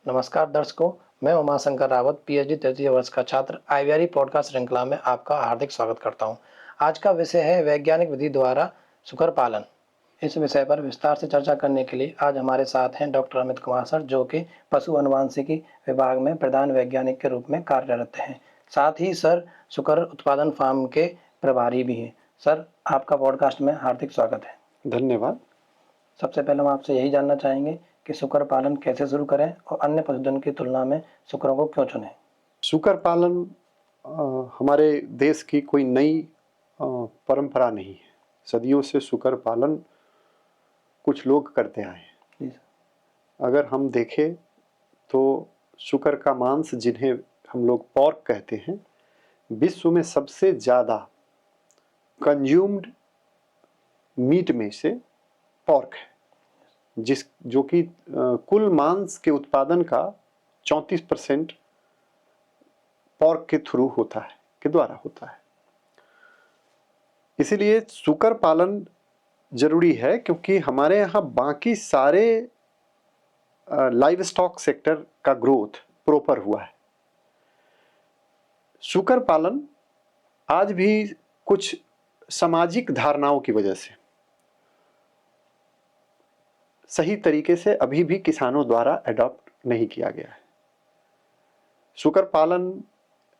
नमस्कार दर्शकों, मैं उमाशंकर रावत पीएचडी तृतीय वर्ष का छात्र आईवीआरई पॉडकास्ट श्रृंखला में आपका हार्दिक स्वागत करता हूं। आज का विषय है वैज्ञानिक विधि द्वारा सुकर पालन। इस विषय पर विस्तार से चर्चा करने के लिए आज हमारे साथ हैं डॉक्टर अमित कुमार सर, जो कि पशु अनुवांशिकी विभाग में प्रधान वैज्ञानिक के रूप में कार्यरत हैं। साथ ही सर सुकर उत्पादन फार्म के प्रभारी भी हैं। सर, आपका पॉडकास्ट में हार्दिक स्वागत है। धन्यवाद। सबसे पहले हम आपसे यही जानना चाहेंगे कि सुकर पालन कैसे शुरू करें और अन्य पशुधन की तुलना में सुकरों को क्यों चुनें? सुकर पालन हमारे देश की कोई नई परंपरा नहीं है। सदियों से सुकर पालन कुछ लोग करते आए हैं। अगर हम देखें तो सुकर का मांस, जिन्हें हम लोग पॉर्क कहते हैं, विश्व में सबसे ज़्यादा कंज्यूम्ड मीट में से पॉर्क है, जो कि कुल मांस के उत्पादन का 34% पॉर्क के थ्रू होता है, के द्वारा होता है। इसीलिए सुकर पालन जरूरी है, क्योंकि हमारे यहाँ बाकी सारे लाइव स्टॉक सेक्टर का ग्रोथ प्रॉपर हुआ है। सुकर पालन आज भी कुछ सामाजिक धारणाओं की वजह से सही तरीके से अभी भी किसानों द्वारा अडॉप्ट नहीं किया गया है। सुकर पालन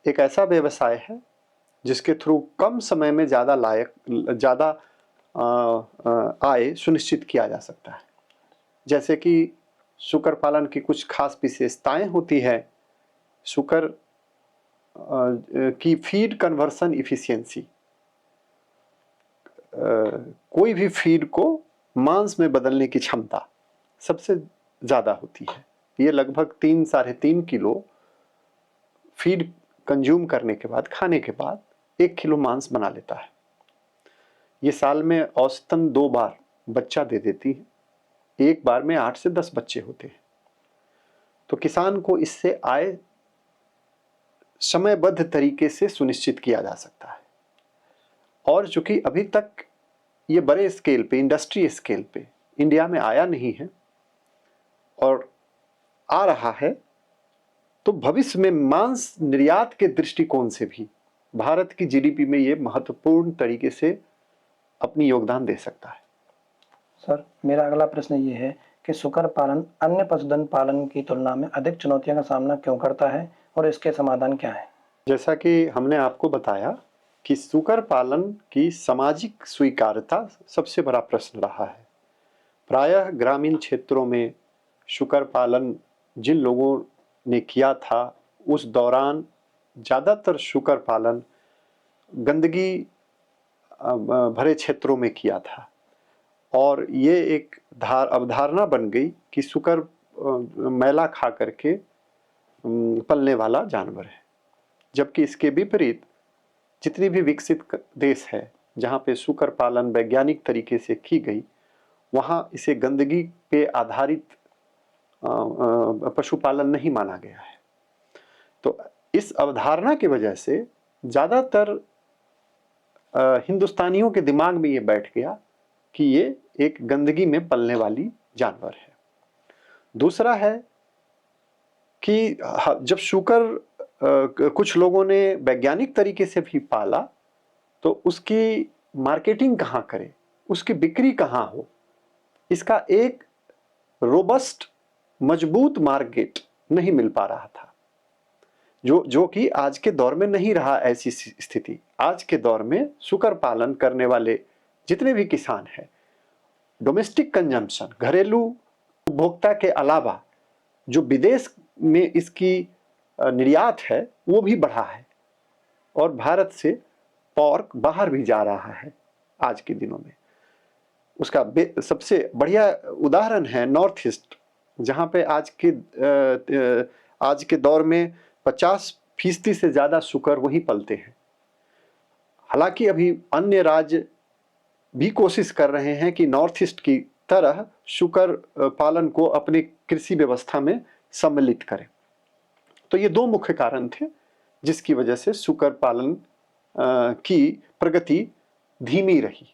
एक ऐसा व्यवसाय है जिसके थ्रू कम समय में ज़्यादा आय सुनिश्चित किया जा सकता है। जैसे कि सुकर पालन की कुछ खास विशेषताएं होती है। सुकर की फीड कन्वर्सन इफिशियंसी, कोई भी फीड को मांस में बदलने की क्षमता सबसे ज़्यादा होती है। ये लगभग 3-3.5 किलो फीड कंज्यूम करने के बाद, खाने के बाद 1 किलो मांस बना लेता है। ये साल में औसतन 2 बार बच्चा दे देती है। एक बार में 8 से 10 बच्चे होते हैं। तो किसान को इससे आय समयबद्ध तरीके से सुनिश्चित किया जा सकता है। और चूंकि अभी तक ये बड़े स्केल पे, इंडस्ट्री स्केल पे इंडिया में आया नहीं है और आ रहा है, तो भविष्य में मांस निर्यात के दृष्टिकोण से भी भारत की जीडीपी में ये महत्वपूर्ण तरीके से अपनी योगदान दे सकता है। सर, मेरा अगला प्रश्न ये है कि सुकर पालन अन्य पशुधन पालन की तुलना में अधिक चुनौतियों का सामना क्यों करता है और इसके समाधान क्या है? जैसा कि हमने आपको बताया कि सुकर पालन की सामाजिक स्वीकार्यता सबसे बड़ा प्रश्न रहा है। प्रायः ग्रामीण क्षेत्रों में सुकर पालन जिन लोगों ने किया था, उस दौरान ज़्यादातर सुकर पालन गंदगी भरे क्षेत्रों में किया था और ये एक अवधारणा बन गई कि सुकर मैला खा करके पलने वाला जानवर है। जबकि इसके विपरीत जितनी भी विकसित देश है जहाँ पे सुकर पालन वैज्ञानिक तरीके से की गई, वहाँ इसे गंदगी पे आधारित पशुपालन नहीं माना गया है। तो इस अवधारणा की वजह से ज़्यादातर हिंदुस्तानियों के दिमाग में ये बैठ गया कि ये एक गंदगी में पलने वाली जानवर है। दूसरा है कि जब सुकर कुछ लोगों ने वैज्ञानिक तरीके से भी पाला, तो उसकी मार्केटिंग कहाँ करें, उसकी बिक्री कहाँ हो, इसका एक रोबस्ट मजबूत मार्केट नहीं मिल पा रहा था, जो कि आज के दौर में नहीं रहा ऐसी स्थिति। आज के दौर में सुकर पालन करने वाले जितने भी किसान हैं, डोमेस्टिक कंजम्पशन, घरेलू उपभोक्ता के अलावा जो विदेश में इसकी निर्यात है वो भी बढ़ा है और भारत से पॉर्क बाहर भी जा रहा है आज के दिनों में। उसका सबसे बढ़िया उदाहरण है नॉर्थ ईस्ट, जहाँ पे आज के दौर में 50% से ज़्यादा सुकर वहीं पलते हैं। हालांकि अभी अन्य राज्य भी कोशिश कर रहे हैं कि नॉर्थ ईस्ट की तरह सुकर पालन को अपनी कृषि व्यवस्था में सम्मिलित करें। तो ये 2 मुख्य कारण थे जिसकी वजह से सुकर पालन की प्रगति धीमी रही।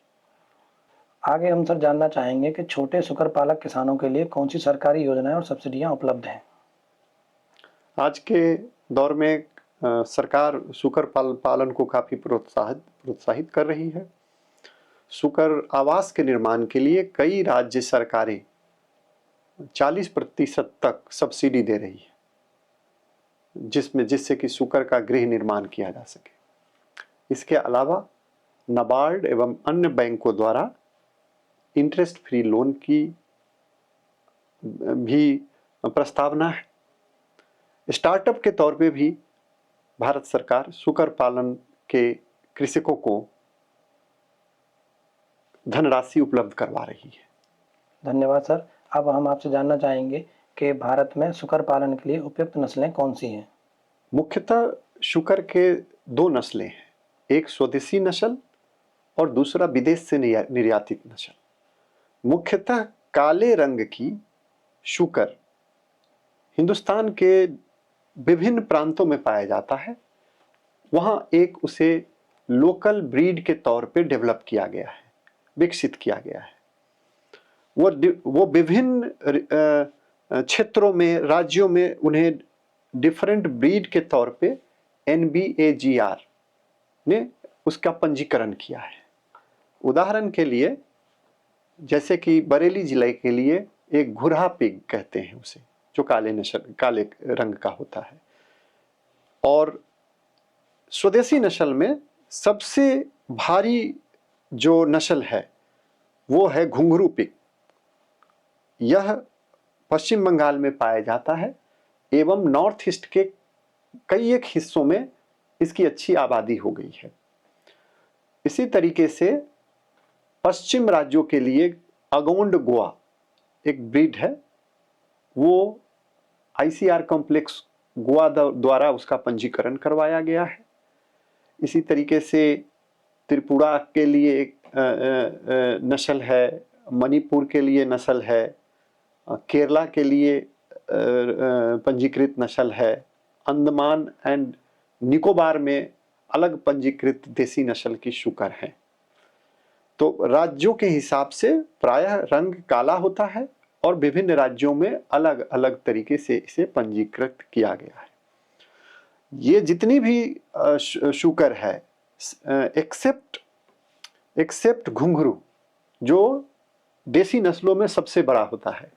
आगे हम सर जानना चाहेंगे कि छोटे सुकर पालक किसानों के लिए कौन सी सरकारी योजनाएं और सब्सिडियां उपलब्ध हैं? आज के दौर में सरकार शूकर पालन को काफी प्रोत्साहित कर रही है। शूकर आवास के निर्माण के लिए कई राज्य सरकारें 40% तक सब्सिडी दे रही है, जिससे कि शूकर का गृह निर्माण किया जा सके। इसके अलावा नाबार्ड एवं अन्य बैंकों द्वारा इंटरेस्ट फ्री लोन की भी प्रस्तावना है। स्टार्टअप के तौर पे भी भारत सरकार शूकर पालन के कृषकों को धनराशि उपलब्ध करवा रही है। धन्यवाद सर। अब हम आपसे जानना चाहेंगे कि भारत में शूकर पालन के लिए उपयुक्त नस्लें कौन सी हैं? मुख्यतः शूकर के 2 नस्लें हैं, एक स्वदेशी नस्ल और दूसरा विदेश से निर्यातित नस्ल। मुख्यतः काले रंग की शूकर हिंदुस्तान के विभिन्न प्रांतों में पाया जाता है। वहां एक उसे लोकल ब्रीड के तौर पे डेवलप किया गया है, विकसित किया गया है। वो विभिन्न क्षेत्रों में, राज्यों में उन्हें डिफरेंट ब्रीड के तौर पे NBAGR ने उसका पंजीकरण किया है। उदाहरण के लिए जैसे कि बरेली जिले के लिए एक घुरहा पिग कहते हैं उसे, जो काले रंग का होता है। और स्वदेशी नस्ल में सबसे भारी जो नस्ल है वो है घुंघरू पिग। यह पश्चिम बंगाल में पाया जाता है एवं नॉर्थ ईस्ट के कई एक हिस्सों में इसकी अच्छी आबादी हो गई है। इसी तरीके से पश्चिम राज्यों के लिए अगोंड गोवा एक ब्रीड है, वो ICR कॉम्प्लेक्स गोवा द्वारा उसका पंजीकरण करवाया गया है। इसी तरीके से त्रिपुरा के लिए एक नस्ल है, मणिपुर के लिए नस्ल है, केरला के लिए पंजीकृत नस्ल है, अंडमान एंड निकोबार में अलग पंजीकृत देसी नस्ल की शूकर है। तो राज्यों के हिसाब से प्रायः रंग काला होता है और विभिन्न राज्यों में अलग अलग तरीके से इसे पंजीकृत किया गया है। ये जितनी भी शूकर है एक्सेप्ट घुंघरू, जो देसी नस्लों में सबसे बड़ा होता है,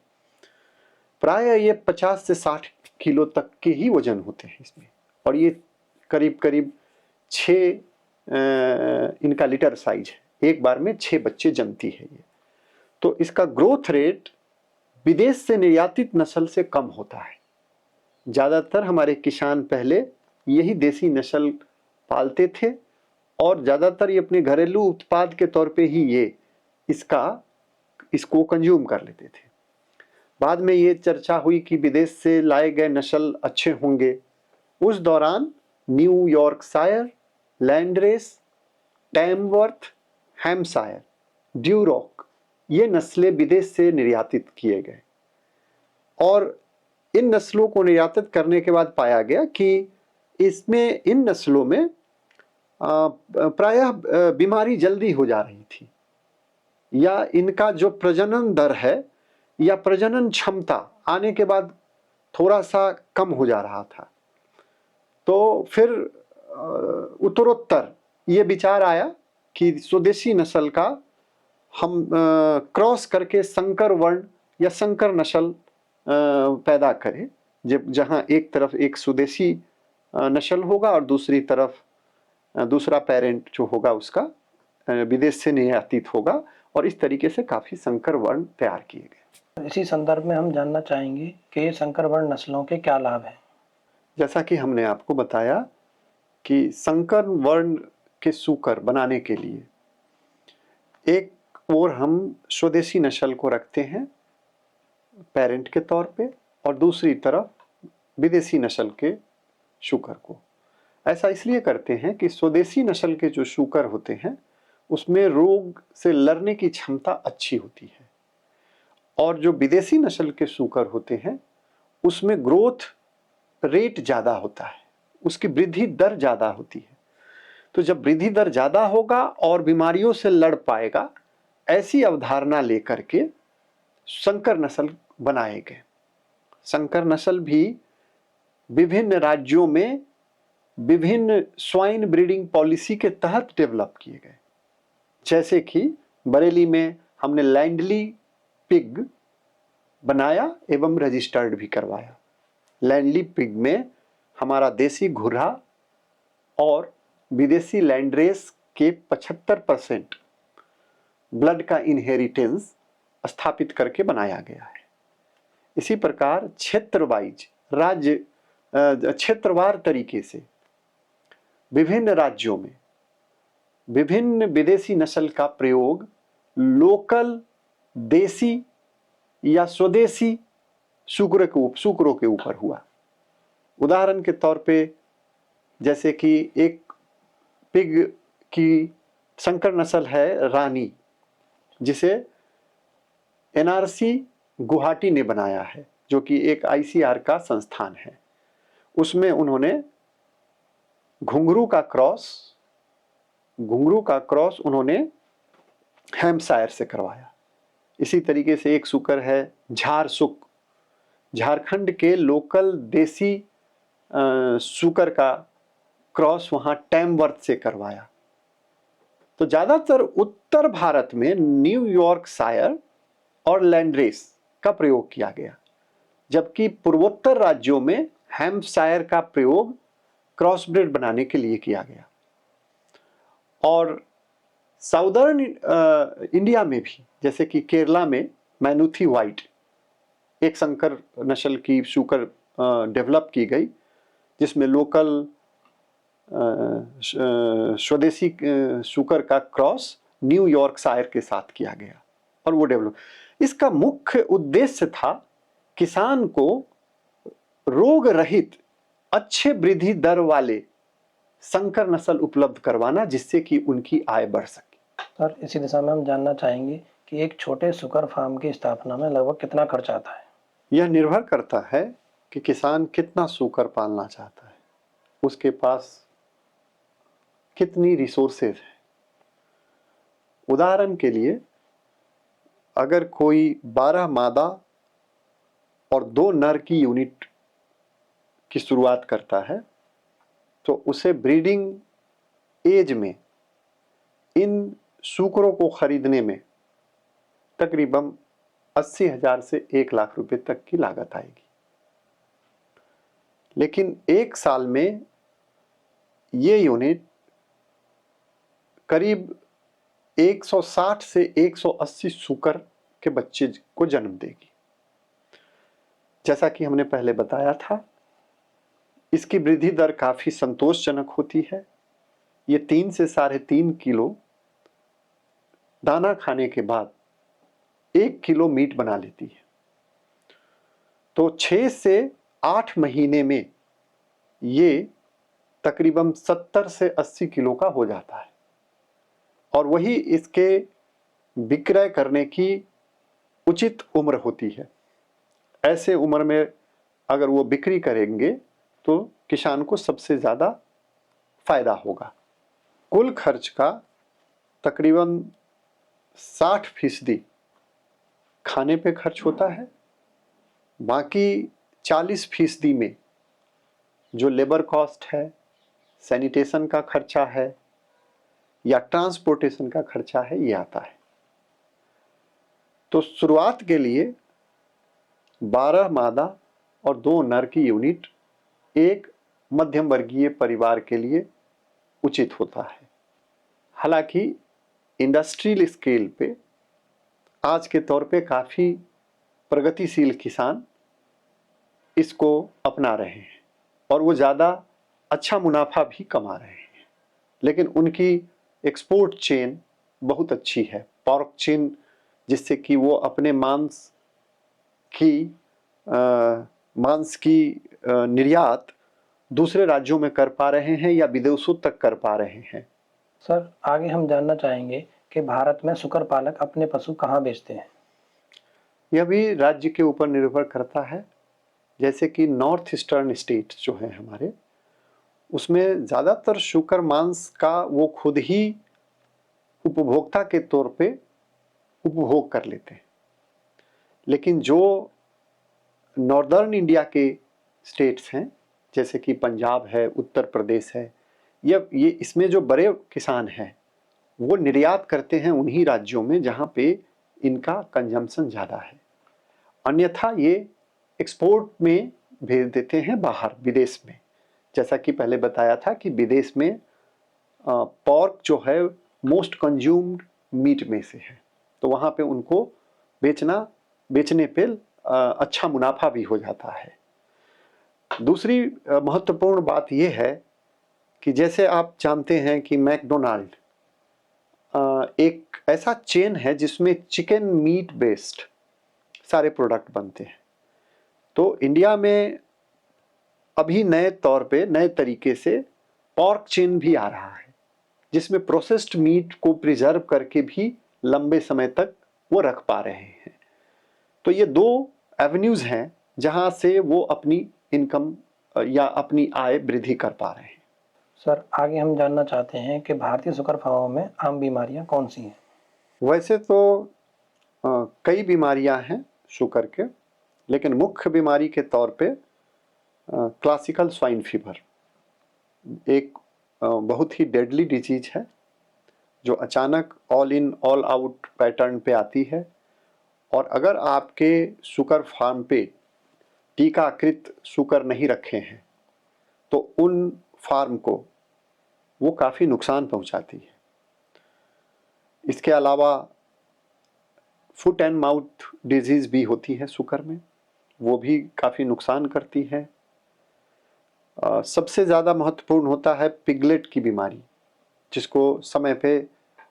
प्रायः ये 50 से 60 किलो तक के ही वजन होते हैं इसमें, और ये करीब करीब 6 इनका लीटर साइज है, एक बार में 6 बच्चे जन्मती है ये। तो इसका ग्रोथ रेट विदेश से निर्यातित नस्ल से कम होता है। ज़्यादातर हमारे किसान पहले यही देसी नस्ल पालते थे और ज़्यादातर ये अपने घरेलू उत्पाद के तौर पे ही ये इसको कंज्यूम कर लेते थे। बाद में ये चर्चा हुई कि विदेश से लाए गए नस्ल अच्छे होंगे। उस दौरान न्यूयॉर्कशायर, लैंडरेस, टैमवर्थ, हैम्पशायर, ड्यूरॉक, ये नस्लें विदेश से निर्यातित किए गए और इन नस्लों को निर्यातित करने के बाद पाया गया कि इन नस्लों में प्रायः बीमारी जल्दी हो जा रही थी, या इनका जो प्रजनन दर है या प्रजनन क्षमता आने के बाद थोड़ा सा कम हो जा रहा था। तो फिर उत्तरोत्तर ये विचार आया कि स्वदेशी नस्ल का हम क्रॉस करके संकर वर्ण या संकर नस्ल पैदा करें, जहां एक तरफ एक स्वदेशी नस्ल होगा और दूसरी तरफ दूसरा पेरेंट जो होगा उसका विदेश से निर्यातित होगा, और इस तरीके से काफी संकर वर्ण तैयार किए गए। इसी संदर्भ में हम जानना चाहेंगे कि ये संकर वर्ण नस्लों के क्या लाभ हैं? जैसा कि हमने आपको बताया कि संकर वर्ण के शूकर बनाने के लिए एक और हम स्वदेशी नस्ल को रखते हैं पेरेंट के तौर पे और दूसरी तरफ विदेशी नस्ल के शूकर को। ऐसा इसलिए करते हैं कि स्वदेशी नस्ल के जो शूकर होते हैं उसमें रोग से लड़ने की क्षमता अच्छी होती है, और जो विदेशी नस्ल के शूकर होते हैं उसमें ग्रोथ रेट ज़्यादा होता है, उसकी वृद्धि दर ज़्यादा होती है। तो जब वृद्धि दर ज़्यादा होगा और बीमारियों से लड़ पाएगा, ऐसी अवधारणा लेकर के संकर नस्ल बनाए गए। संकर नस्ल भी विभिन्न राज्यों में विभिन्न स्वाइन ब्रीडिंग पॉलिसी के तहत डेवलप किए गए। जैसे कि बरेली में हमने लैंडली पिग बनाया एवं रजिस्टर्ड भी करवाया। लैंडली पिग में हमारा देसी घुर्रा और विदेशी लैंडरेस के 75% ब्लड का इनहेरिटेंस स्थापित करके बनाया गया है। इसी प्रकार क्षेत्र वाइज क्षेत्रवार तरीके से विभिन्न राज्यों में विभिन्न विदेशी नस्ल का प्रयोग लोकल देसी या स्वदेशी सूकरों के ऊपर हुआ। उदाहरण के तौर पे जैसे कि एक पिग की संकर नस्ल है रानी, जिसे एनआरसी गुवाहाटी ने बनाया है, जो कि एक आईसीआर का संस्थान है। उसमें उन्होंने घुंघरू का क्रॉस उन्होंने हैम्पशायर से करवाया। इसी तरीके से एक सूकर है झारसुक, झारखंड के लोकल देसी सूकर का क्रॉस वहां टैमवर्थ से करवाया। तो ज्यादातर उत्तर भारत में न्यूयॉर्क शायर और लैंडरेस का प्रयोग किया गया, जबकि पूर्वोत्तर राज्यों में हैम्पशायर का प्रयोग क्रॉस ब्रीड बनाने के लिए किया गया। और साउदर्न इंडिया में भी, जैसे कि केरला में मैनुथी वाइट एक संकर नस्ल की सूकर डेवलप की गई, जिसमें लोकल स्वदेशी सूकर का क्रॉस न्यूयॉर्क शायर के साथ किया गया और वो डेवलप। इसका मुख्य उद्देश्य था किसान को रोग रहित अच्छे वृद्धि दर वाले संकर नस्ल उपलब्ध करवाना, जिससे कि उनकी आय बढ़ सके। सर, इसी दिशा में हम जानना चाहेंगे कि एक छोटे सुकर फार्म की स्थापना में लगभग कितना खर्च आता है? यह निर्भर करता है कि किसान कितना सूकर पालना चाहता है, उसके पास कितनी रिसोर्सेज है। उदाहरण के लिए, अगर कोई 12 मादा और 2 नर की यूनिट की शुरुआत करता है, तो उसे ब्रीडिंग एज में इन सूकरों को खरीदने में तकरीबन 80,000 से 1 लाख रुपए तक की लागत आएगी। लेकिन एक साल में ये यूनिट करीब 160 से 180 सूकर के बच्चे को जन्म देगी। जैसा कि हमने पहले बताया था, इसकी वृद्धि दर काफी संतोषजनक होती है। ये 3 से 3.5 किलो दाना खाने के बाद 1 किलो मीट बना लेती है। तो 6 से 8 महीने में ये तकरीबन 70 से 80 किलो का हो जाता है, और वही इसके विक्रय करने की उचित उम्र होती है। ऐसे उम्र में अगर वो बिक्री करेंगे तो किसान को सबसे ज़्यादा फायदा होगा। कुल खर्च का तकरीबन 60% खाने पे खर्च होता है, बाकी 40% में जो लेबर कॉस्ट है, सैनिटेशन का खर्चा है या ट्रांसपोर्टेशन का खर्चा है, ये आता है। तो शुरुआत के लिए 12 मादा और 2 नर की यूनिट एक मध्यम वर्गीय परिवार के लिए उचित होता है। हालांकि इंडस्ट्रियल स्केल पे आज के तौर पे काफ़ी प्रगतिशील किसान इसको अपना रहे हैं और वो ज़्यादा अच्छा मुनाफा भी कमा रहे हैं, लेकिन उनकी एक्सपोर्ट चेन बहुत अच्छी है, पॉर्क चेन, जिससे कि वो अपने मांस की निर्यात दूसरे राज्यों में कर पा रहे हैं या विदेशों तक कर पा रहे हैं। सर, आगे हम जानना चाहेंगे कि भारत में सुकर पालक अपने पशु कहाँ बेचते हैं? यह भी राज्य के ऊपर निर्भर करता है। जैसे कि नॉर्थ ईस्टर्न स्टेट जो है हमारे, उसमें ज़्यादातर शुकर मांस का वो खुद ही उपभोक्ता के तौर पे उपभोग कर लेते हैं। लेकिन जो नॉर्दर्न इंडिया के स्टेट्स हैं, जैसे कि पंजाब है, उत्तर प्रदेश है, ये इसमें जो बड़े किसान हैं वो निर्यात करते हैं उन्हीं राज्यों में जहाँ पे इनका कंजम्पशन ज़्यादा है। अन्यथा ये एक्सपोर्ट में भेज देते हैं बाहर विदेश में। जैसा कि पहले बताया था कि विदेश में पॉर्क जो है मोस्ट कंज्यूम्ड मीट में से है, तो वहाँ पे उनको बेचने पे अच्छा मुनाफा भी हो जाता है। दूसरी महत्वपूर्ण बात यह है कि जैसे आप जानते हैं कि मैकडोनाल्ड एक ऐसा चेन है जिसमें चिकन मीट बेस्ड सारे प्रोडक्ट बनते हैं। तो इंडिया में अभी नए तौर पे नए तरीके से पॉर्क चेन भी आ रहा है, जिसमें प्रोसेस्ड मीट को प्रिजर्व करके भी लंबे समय तक वो रख पा रहे हैं। तो ये दो एवेन्यूज हैं जहां से वो अपनी इनकम या अपनी आय वृद्धि कर पा रहे हैं। सर, आगे हम जानना चाहते हैं कि भारतीय सुकर फार्मों में आम बीमारियां कौन सी हैं? वैसे तो कई बीमारियां हैं शुगर के, लेकिन मुख्य बीमारी के तौर पे क्लासिकल स्वाइन फीवर एक बहुत ही डेडली डिजीज है जो अचानक all in all out pattern पे आती है। और अगर आपके शुगर फार्म पे टीकाकृत शुगर नहीं रखे हैं तो उन फार्म को वो काफ़ी नुकसान पहुंचाती है। इसके अलावा फुट एंड माउथ डिजीज़ भी होती है शुगर में, वो भी काफ़ी नुकसान करती है। सबसे ज़्यादा महत्वपूर्ण होता है पिगलेट की बीमारी, जिसको समय पे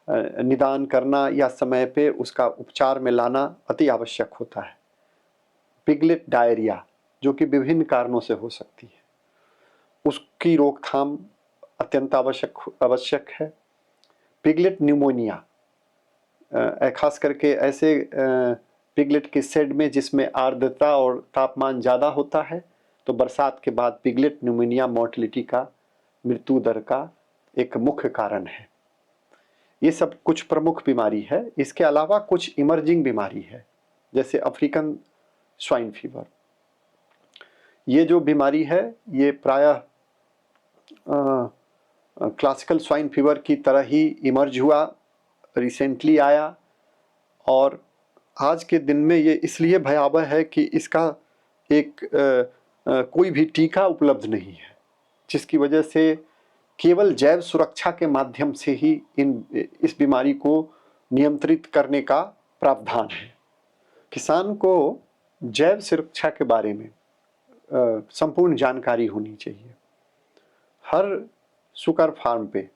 निदान करना या समय पे उसका उपचार में लाना अति आवश्यक होता है। पिगलेट डायरिया जो कि विभिन्न कारणों से हो सकती है, उसकी रोकथाम अत्यंत आवश्यक है। पिगलेट न्यूमोनिया खास करके ऐसे पिगलेट के शेड में जिसमें आर्द्रता और तापमान ज़्यादा होता है, तो बरसात के बाद पिगलेट न्यूमोनिया मोर्टेलिटी का, मृत्यु दर का एक मुख्य कारण है। ये सब कुछ प्रमुख बीमारी है। इसके अलावा कुछ इमर्जिंग बीमारी है, जैसे अफ्रीकन स्वाइन फीवर। ये जो बीमारी है ये प्रायः क्लासिकल स्वाइन फीवर की तरह ही इमर्ज हुआ, रिसेंटली आया, और आज के दिन में ये इसलिए भयावह है कि इसका कोई भी टीका उपलब्ध नहीं है, जिसकी वजह से केवल जैव सुरक्षा के माध्यम से ही इस बीमारी को नियंत्रित करने का प्रावधान है। किसान को जैव सुरक्षा के बारे में संपूर्ण जानकारी होनी चाहिए। हर शुगर फार्म पे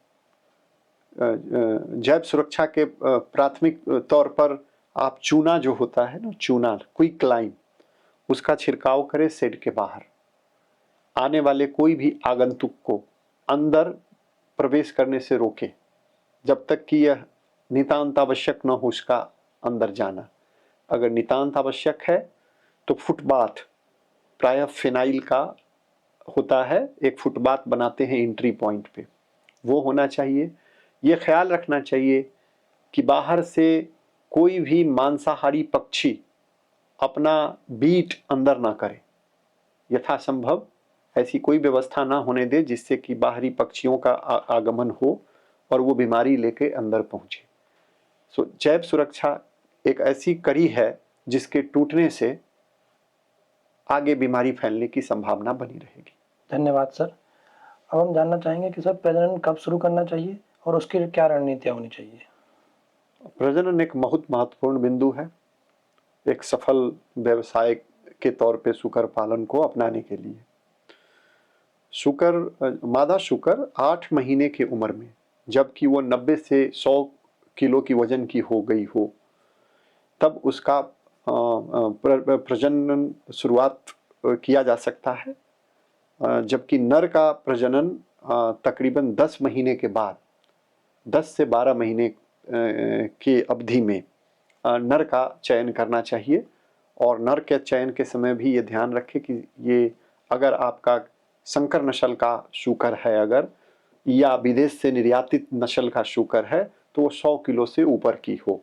जैव सुरक्षा के प्राथमिक तौर पर आप चूना जो होता है ना, चूना क्विक लाइम, उसका छिड़काव करें शेड के बाहर। आने वाले कोई भी आगंतुक को अंदर प्रवेश करने से रोके जब तक कि यह नितांत आवश्यक न हो उसका अंदर जाना। अगर नितांत आवश्यक है तो फुटपाथ प्रायः फिनाइल का होता है, एक फुटपाथ बनाते हैं एंट्री पॉइंट पे, वो होना चाहिए। ये ख्याल रखना चाहिए कि बाहर से कोई भी मांसाहारी पक्षी अपना बीट अंदर ना करे, यथासंभव ऐसी कोई व्यवस्था ना होने दे जिससे कि बाहरी पक्षियों का आगमन हो और वो बीमारी लेके अंदर पहुंचे। जैव सुरक्षा एक ऐसी कड़ी है जिसके टूटने से आगे बीमारी फैलने की संभावना बनी रहेगी। धन्यवाद सर। अब हम जानना चाहेंगे कि सर, प्रजनन कब शुरू करना चाहिए और उसकी क्या रणनीतियाँ होनी चाहिए? प्रजनन एक बहुत महत्वपूर्ण बिंदु है एक सफल व्यवसाय के तौर पे शुकर पालन को अपनाने के लिए। मादा शुकर 8 महीने की उम्र में, जबकि वो 90 से 100 किलो की वजन की हो गई हो, तब उसका प्रजनन शुरुआत किया जा सकता है, जबकि नर का प्रजनन तकरीबन 10 महीने के बाद, 10 से 12 महीने की अवधि में नर का चयन करना चाहिए। और नर के चयन के समय भी ये ध्यान रखें कि ये अगर आपका संकर नस्ल का शुकर है अगर, या विदेश से निर्यातित नस्ल का शुकर है, तो वो 100 किलो से ऊपर की हो।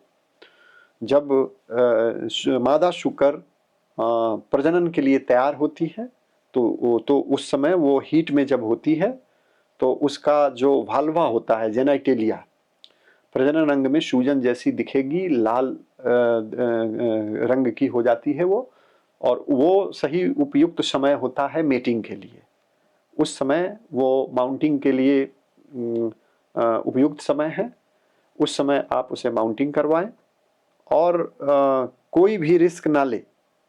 जब मादा शुकर प्रजनन के लिए तैयार होती है तो तो उस समय वो हीट में जब होती है तो उसका जो वाल्वा होता है जेनाइटेलिया, प्रजनन अंग में सूजन जैसी दिखेगी, लाल रंग की हो जाती है वो, और वो सही उपयुक्त समय होता है मेटिंग के लिए। उस समय वो माउंटिंग के लिए उपयुक्त समय है। उस समय आप उसे माउंटिंग करवाएं और कोई भी रिस्क ना ले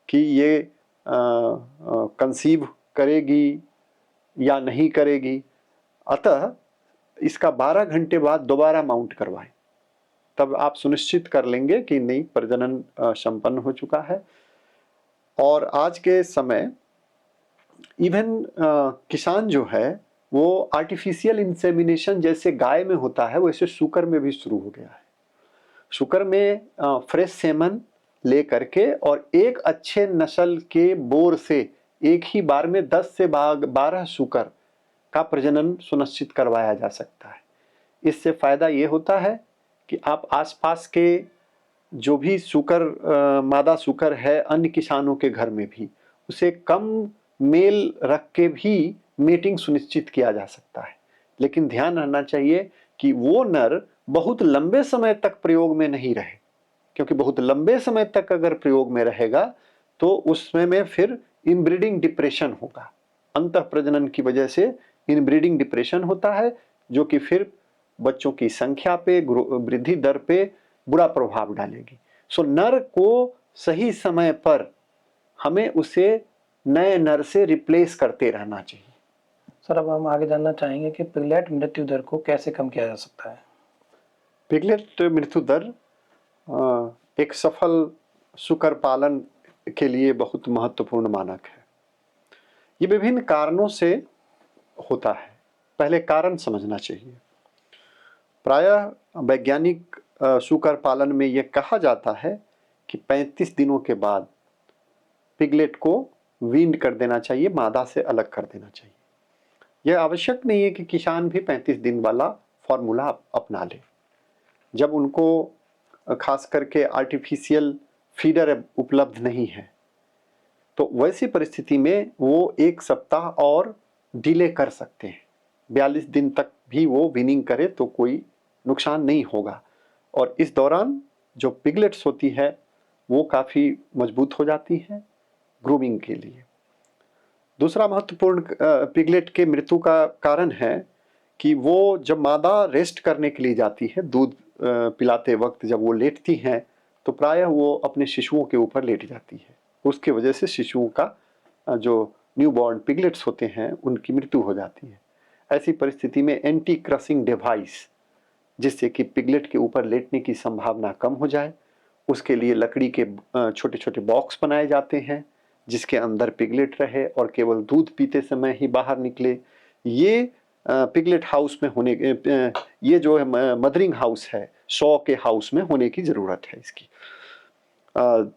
कि ये कंसीव करेगी या नहीं करेगी। अतः इसका 12 घंटे बाद दोबारा माउंट करवाएं, तब आप सुनिश्चित कर लेंगे कि नहीं, प्रजनन संपन्न हो चुका है। और आज के समय इवन किसान जो है वो आर्टिफिशियल इंसेमिनेशन जैसे गाय में होता है वैसे शुकर में भी शुरू हो गया है। शुकर में फ्रेश सेमन ले करके और एक अच्छे नस्ल के बोर से एक ही बार में 10 से 12 शुकर का प्रजनन सुनिश्चित करवाया जा सकता है। इससे फायदा ये होता है कि आप आसपास के जो भी शुकर मादा शुकर है अन्य किसानों के घर में भी उसे कम मेल रख के भी मेटिंग सुनिश्चित किया जा सकता है। लेकिन ध्यान रखना चाहिए कि वो नर बहुत लंबे समय तक प्रयोग में नहीं रहे, क्योंकि बहुत लंबे समय तक अगर प्रयोग में रहेगा तो उसमें में फिर इनब्रीडिंग डिप्रेशन होगा। अंतः प्रजनन की वजह से इनब्रीडिंग डिप्रेशन होता है, जो कि फिर बच्चों की संख्या पे, वृद्धि दर पे बुरा प्रभाव डालेगी। सो नर को सही समय पर हमें उसे नए नर से रिप्लेस करते रहना चाहिए। सर, अब हम आगे जानना चाहेंगे कि पिगलेट मृत्यु दर को कैसे कम किया जा सकता है। पिगलेट मृत्यु दर एक सफल शुकर पालन के लिए बहुत महत्वपूर्ण मानक है। ये विभिन्न कारणों से होता है। पहले कारण समझना चाहिए। प्रायः वैज्ञानिक शुकर पालन में यह कहा जाता है कि 35 दिनों के बाद पिगलेट को वींड कर देना चाहिए, मादा से अलग कर देना चाहिए। यह आवश्यक नहीं है कि किसान भी 35 दिन वाला फॉर्मूला अपना ले। जब उनको खास करके आर्टिफिशियल फीडर उपलब्ध नहीं है तो वैसी परिस्थिति में वो 1 सप्ताह और डिले कर सकते हैं। 42 दिन तक भी वो विनिंग करे तो कोई नुकसान नहीं होगा। और इस दौरान जो पिगलेट्स होती है वो काफ़ी मजबूत हो जाती है ग्रूमिंग के लिए। दूसरा महत्वपूर्ण पिगलेट के मृत्यु का कारण है कि वो जब मादा रेस्ट करने के लिए जाती है, दूध पिलाते वक्त जब वो लेटती हैं तो प्रायः वो अपने शिशुओं के ऊपर लेट जाती है। उसकी वजह से शिशुओं का जो न्यूबॉर्न पिगलेट्स होते हैं उनकी मृत्यु हो जाती है। ऐसी परिस्थिति में एंटी क्रशिंग डिवाइस, जिससे कि पिगलेट के ऊपर लेटने की संभावना कम हो जाए, उसके लिए लकड़ी के छोटे छोटे बॉक्स बनाए जाते हैं जिसके अंदर पिगलेट रहे और केवल दूध पीते समय ही बाहर निकले। ये पिगलेट हाउस में होने ये जो है मदरिंग हाउस है 100 के हाउस में होने की ज़रूरत है इसकी।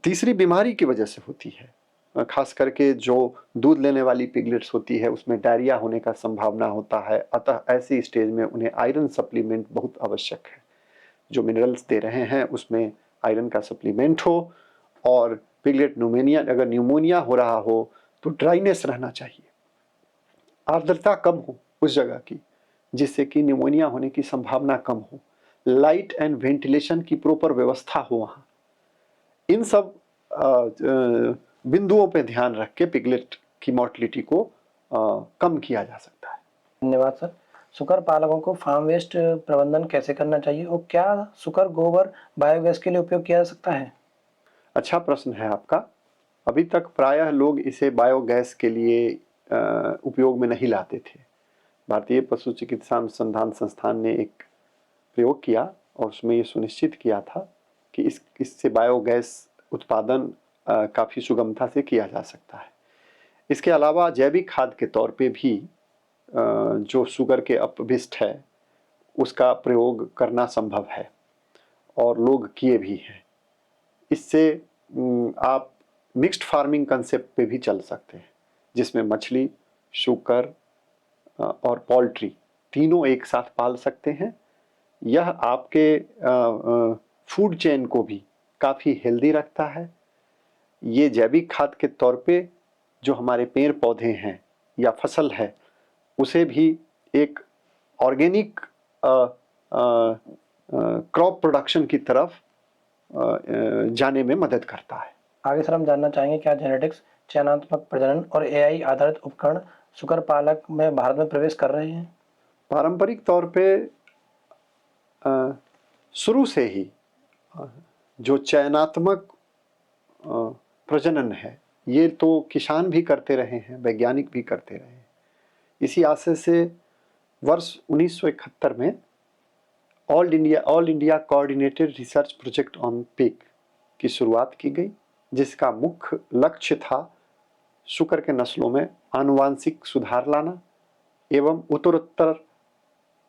तीसरी बीमारी की वजह से होती है, खास करके जो दूध लेने वाली पिगलेट्स होती है उसमें डायरिया होने का संभावना होता है। अतः ऐसी स्टेज में उन्हें आयरन सप्लीमेंट बहुत आवश्यक है। जो मिनरल्स दे रहे हैं उसमें आयरन का सप्लीमेंट हो, और पिगलेट अगर न्यूमोनिया हो रहा हो तो ड्राइनेस रहना चाहिए, आर्द्रता कम हो उस जगह की, जिससे कि न्यूमोनिया होने की संभावना कम हो। लाइट एंड वेंटिलेशन की प्रॉपर व्यवस्था हो वहाँ। इन सब बिंदुओं पे ध्यान रख के पिगलेट की मोर्टलिटी को कम किया जा सकता है। धन्यवाद सर। सुकर पालकों को फार्म वेस्ट प्रबंधन कैसे करना चाहिए और क्या सुकर गोबर बायोगैस के लिए उपयोग किया जा सकता है? अच्छा प्रश्न है आपका। अभी तक प्रायः लोग इसे बायोगैस के लिए उपयोग में नहीं लाते थे। भारतीय पशु चिकित्सा अनुसंधान संस्थान ने एक प्रयोग किया और उसमें ये सुनिश्चित किया था कि इससे बायोगैस उत्पादन काफ़ी सुगमता से किया जा सकता है। इसके अलावा जैविक खाद के तौर पे भी जो शुगर के अपशिष्ट है उसका प्रयोग करना संभव है और लोग किए भी हैं। इससे आप मिक्स्ड फार्मिंग कंसेप्ट पे भी चल सकते हैं, जिसमें मछली, शुकर और पोल्ट्री तीनों एक साथ पाल सकते हैं। यह आपके फूड चेन को भी काफ़ी हेल्दी रखता है। ये जैविक खाद के तौर पे जो हमारे पेड़ पौधे हैं या फसल है उसे भी एक ऑर्गेनिक क्रॉप प्रोडक्शन की तरफ जाने में मदद करता है। आगे सर हम जानना चाहेंगे क्या जेनेटिक्स, चयनात्मक प्रजनन और एआई आधारित उपकरण सुकर पालक में भारत में प्रवेश कर रहे हैं? पारंपरिक तौर पे शुरू से ही जो चयनात्मक प्रजनन है ये तो किसान भी करते रहे हैं, वैज्ञानिक भी करते रहे हैं। इसी आशय से वर्ष 1971 में all India coordinated research project on pig की शुरुआत की गई, जिसका मुख्य लक्ष्य था शुकर के नस्लों में आनुवांशिक सुधार लाना एवं उत्तरोत्तर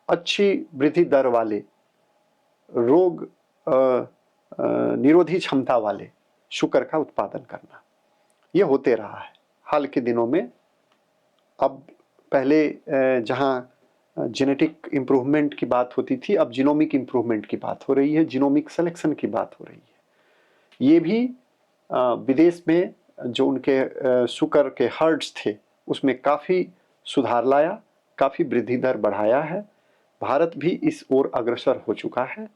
अच्छी वृद्धि दर वाले रोग निरोधी क्षमता वाले शुकर का उत्पादन करना। ये होते रहा है। हाल के दिनों में अब पहले जहाँ जेनेटिक इम्प्रूवमेंट की बात होती थी, अब जीनोमिक इम्प्रूवमेंट की बात हो रही है, जीनोमिक सिलेक्शन की बात हो रही है। ये भी विदेश में जो उनके शुकर के हर्ड्स थे उसमें काफ़ी सुधार लाया, काफ़ी वृद्धि दर बढ़ाया है। भारत भी इस ओर अग्रसर हो चुका है।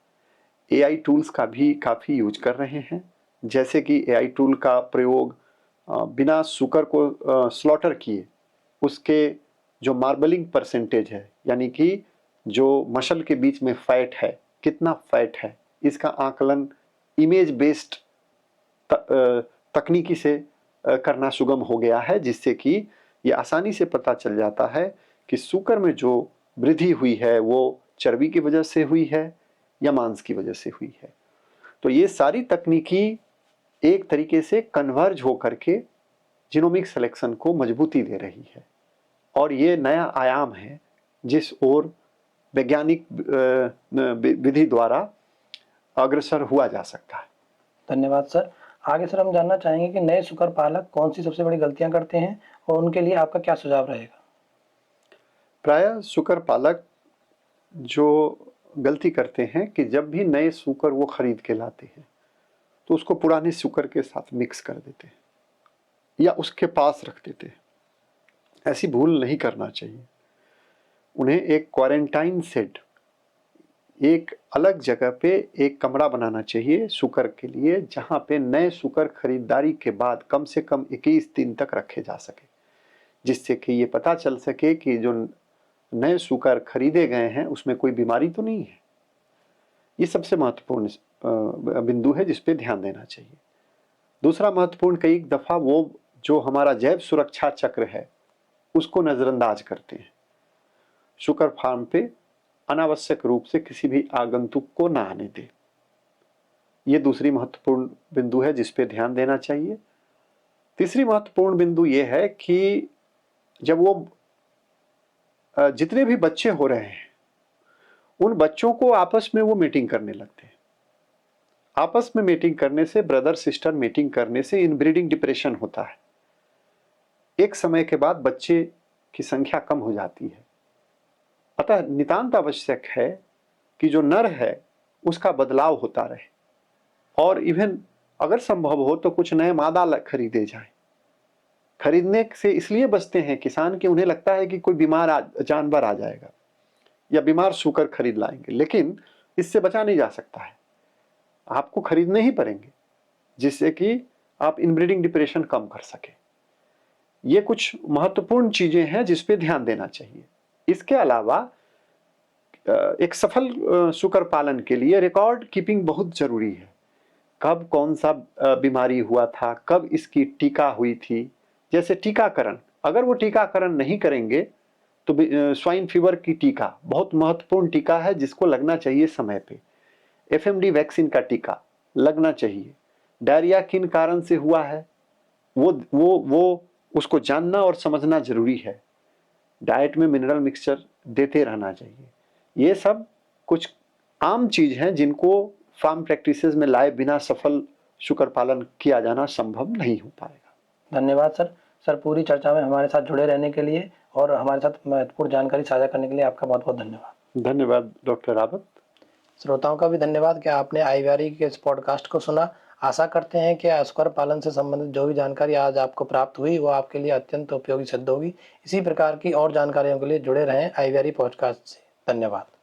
एआई टूल्स का भी काफ़ी यूज कर रहे हैं, जैसे कि एआई टूल का प्रयोग बिना शुकर को स्लॉटर किए उसके जो मार्बलिंग परसेंटेज है, यानी कि जो मसल के बीच में फैट है, कितना फैट है, इसका आकलन इमेज बेस्ड तकनीकी से करना सुगम हो गया है, जिससे कि ये आसानी से पता चल जाता है कि शुकर में जो वृद्धि हुई है वो चर्बी की वजह से हुई है या मांस की वजह से हुई है। तो ये सारी तकनीकी एक तरीके से कन्वर्ज होकर के जीनोमिक सिलेक्शन को मजबूती दे रही है और ये नया आयाम है जिस ओर वैज्ञानिक विधि द्वारा अग्रसर हुआ जा सकता है। धन्यवाद सर। आगे सर हम जानना चाहेंगे कि नए शुकर पालक कौन सी सबसे बड़ी गलतियां करते हैं और उनके लिए आपका क्या सुझाव रहेगा? प्रायः शुकर पालक जो गलती करते हैं कि जब भी नए शुकर वो खरीद के लाते हैं तो उसको पुराने शुकर के साथ मिक्स कर देते हैं या उसके पास रख देते हैं। ऐसी भूल नहीं करना चाहिए। उन्हें एक क्वारंटाइन सेट, एक अलग जगह पे एक कमरा बनाना चाहिए शुकर के लिए, जहाँ पे नए शुकर खरीदारी के बाद कम से कम 21 दिन तक रखे जा सके, जिससे कि ये पता चल सके कि जो नए शुकर खरीदे गए हैं उसमें कोई बीमारी तो नहीं है। ये सबसे महत्वपूर्ण बिंदु है जिस पे ध्यान देना चाहिए। दूसरा महत्वपूर्ण, कई दफ़ा वो जो हमारा जैव सुरक्षा चक्र है उसको नज़रअंदाज करते हैं। शुकर फार्म पे अनावश्यक रूप से किसी भी आगंतुक को ना आने दे। ये दूसरी महत्वपूर्ण बिंदु है जिस पे ध्यान देना चाहिए। तीसरी महत्वपूर्ण बिंदु ये है कि जब वो जितने भी बच्चे हो रहे हैं उन बच्चों को आपस में वो मीटिंग करने लगते हैं। आपस में मीटिंग करने से, ब्रदर सिस्टर मीटिंग करने से इनब्रीडिंग डिप्रेशन होता है। एक समय के बाद बच्चे की संख्या कम हो जाती है। अतः नितांत आवश्यक है कि जो नर है उसका बदलाव होता रहे और इवन अगर संभव हो तो कुछ नए मादा खरीदे जाएं। खरीदने से इसलिए बचते हैं किसान कि उन्हें लगता है कि कोई बीमार जानवर आ जाएगा या बीमार शुकर खरीद लाएंगे, लेकिन इससे बचा नहीं जा सकता है। आपको खरीदने ही पड़ेंगे जिससे कि आप इनब्रीडिंग डिप्रेशन कम कर सके। ये कुछ महत्वपूर्ण चीजें हैं जिस पे ध्यान देना चाहिए। इसके अलावा एक सफल शुकर पालन के लिए रिकॉर्ड कीपिंग बहुत जरूरी है। कब कौन सा बीमारी हुआ था, कब इसकी टीका हुई थी, जैसे टीकाकरण, अगर वो टीकाकरण नहीं करेंगे तो स्वाइन फीवर की टीका बहुत महत्वपूर्ण टीका है जिसको लगना चाहिए समय पे। एफएमडी वैक्सीन का टीका लगना चाहिए। डायरिया किन कारण से हुआ है वो उसको जानना और समझना जरूरी है। डाइट में मिनरल मिक्सचर देते रहना चाहिए। ये सब कुछ आम चीज हैं जिनको फार्म प्रैक्टिसेस में लाए बिना सफल शुकर पालन किया जाना संभव नहीं हो पाएगा। धन्यवाद सर। सर पूरी चर्चा में हमारे साथ जुड़े रहने के लिए और हमारे साथ महत्वपूर्ण जानकारी साझा करने के लिए आपका बहुत बहुत धन्यवाद। धन्यवाद डॉक्टर रावत। श्रोताओं का भी धन्यवाद कि आपने आईवीआरई के इस पॉडकास्ट को सुना। आशा करते हैं कि सुकर पालन से संबंधित जो भी जानकारी आज आपको प्राप्त हुई वो आपके लिए अत्यंत उपयोगी सिद्ध होगी। इसी प्रकार की और जानकारियों के लिए जुड़े रहें आईवीआरई पॉडकास्ट से। धन्यवाद।